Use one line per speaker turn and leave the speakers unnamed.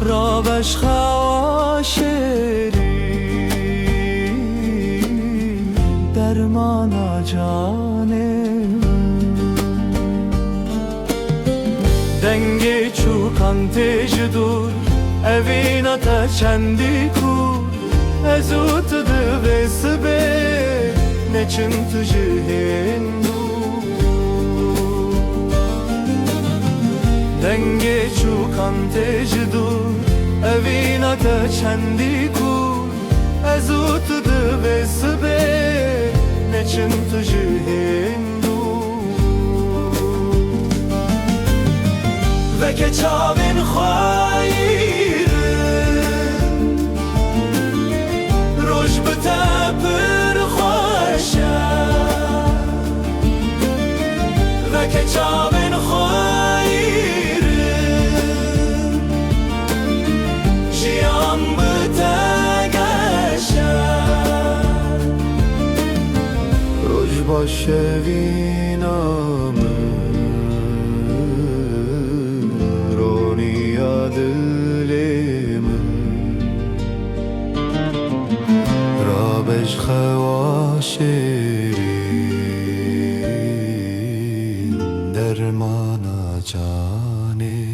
رابش خواشرین درمان جانم دنگی چوکان تجدور evin ateşendi kur ezutudu ve sıbe ne çıntıcı hindu denge çukan tecdur evin ateşendi kur ezutudu ve sıbe ne çıntıcı hindu ve keçavin hayır keçavên xwayîrin jiyan bi te geşe roj baş evîna min roniya dilê min rabeş xewaşêrin dermana canê